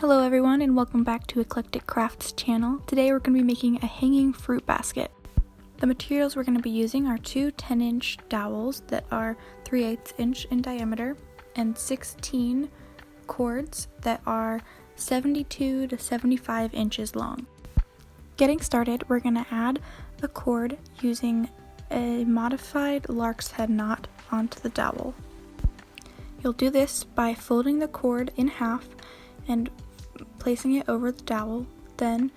Hello everyone and welcome back to Eclectic Crafts channel. Today we're going to be making a hanging fruit basket. The materials we're going to be using are two 10-inch dowels that are 3/8 inch in diameter and 16 cords that are 72 to 75 inches long. Getting started, we're going to add a cord using a modified lark's head knot onto the dowel. You'll do this by folding the cord in half and placing it over the dowel, then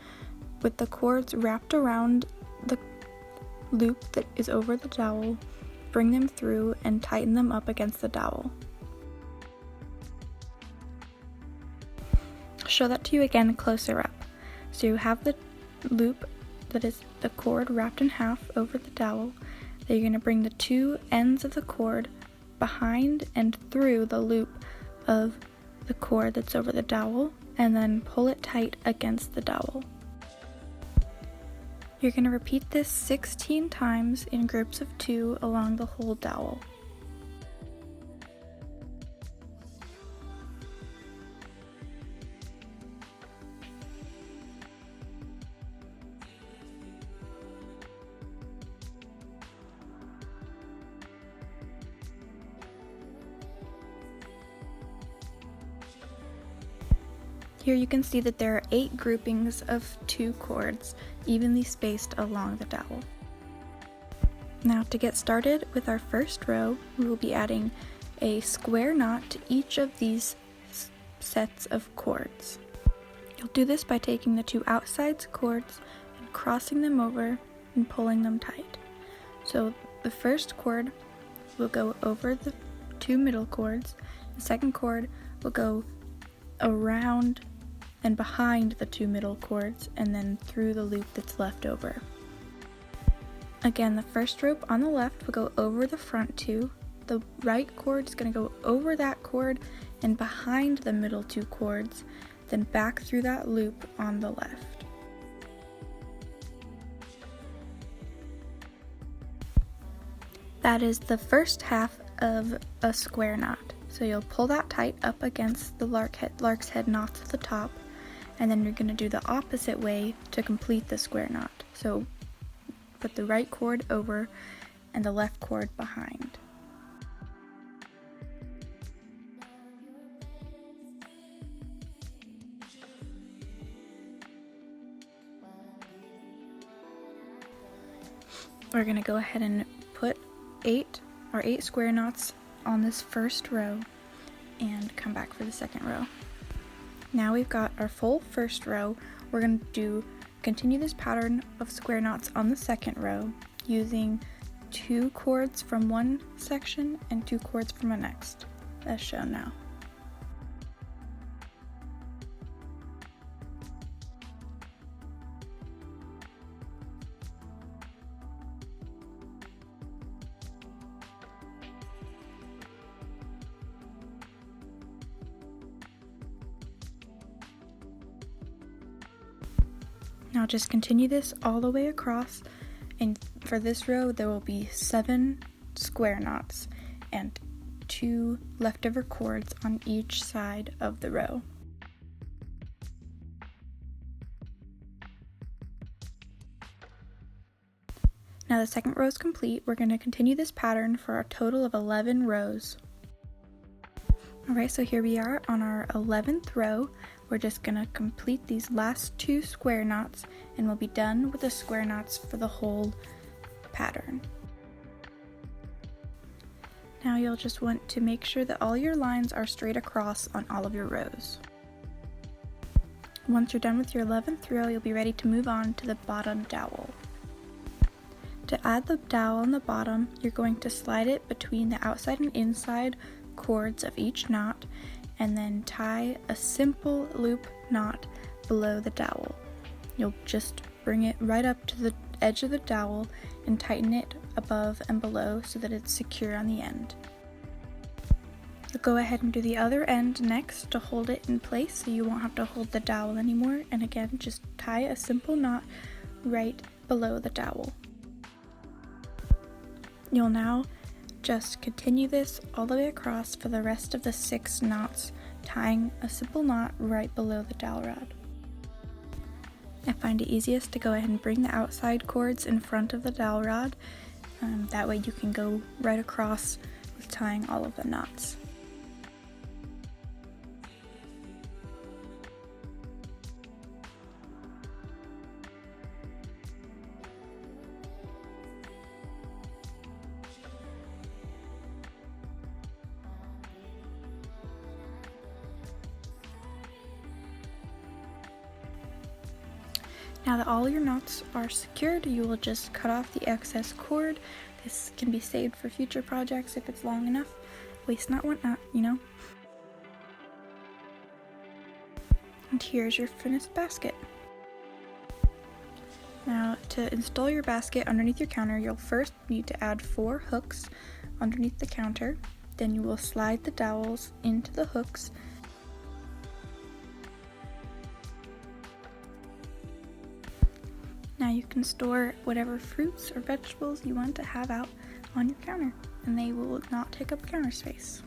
with the cords wrapped around the loop that is over the dowel, bring them through and tighten them up against the dowel. I'll show that to you again closer up. So you have the loop that is the cord wrapped in half over the dowel. Then you're going to bring the two ends of the cord behind and through the loop of the cord that's over the dowel, and then pull it tight against the dowel. You're going to repeat this 16 times in groups of 2 along the whole dowel. Here you can see that there are 8 groupings of 2 cords, evenly spaced along the dowel. Now to get started with our first row, we will be adding a square knot to each of these sets of cords. You'll do this by taking the 2 outside cords and crossing them over and pulling them tight. So the first cord will go over the 2 middle cords, the second cord will go around and behind the 2 middle cords and then through the loop that's left over. Again, the first rope on the left will go over the front 2. The right cord is going to go over that cord and behind the middle 2 cords, then back through that loop on the left. That is the first half of a square knot. So you'll pull that tight up against the lark's head knots at the top, and then you're going to do the opposite way to complete the square knot. So put the right cord over and the left cord behind. We're going to go ahead and put 8 square knots on this first row and come back for the second row. Now we've got our full first row. We're going to continue this pattern of square knots on the second row using 2 cords from one section and 2 cords from the next, as shown now. Now just continue this all the way across, and for this row there will be 7 square knots and 2 leftover cords on each side of the row. Now the second row is complete. We're going to continue this pattern for a total of 11 rows. Alright, so here we are on our 11th row. We're just going to complete these last 2 square knots and we'll be done with the square knots for the whole pattern. Now you'll just want to make sure that all your lines are straight across on all of your rows. Once you're done with your 11th row, you'll be ready to move on to the bottom dowel. To add the dowel on the bottom, you're going to slide it between the outside and inside cords of each knot and then tie a simple loop knot below the dowel. You'll just bring it right up to the edge of the dowel and tighten it above and below so that it's secure on the end. You'll go ahead and do the other end next to hold it in place so you won't have to hold the dowel anymore, and again just tie a simple knot right below the dowel. You'll now just continue this all the way across for the rest of the 6 knots tying a simple knot right below the dowel rod. I find it easiest to go ahead and bring the outside cords in front of the dowel rod. That way you can go right across with tying all of the knots. Now that all your knots are secured, you will just cut off the excess cord. This can be saved for future projects if it's long enough. Waste not, want not, you know? And here's your finished basket. Now, to install your basket underneath your counter, you'll first need to add 4 hooks underneath the counter. Then you will slide the dowels into the hooks. Now you can store whatever fruits or vegetables you want to have out on your counter, and they will not take up counter space.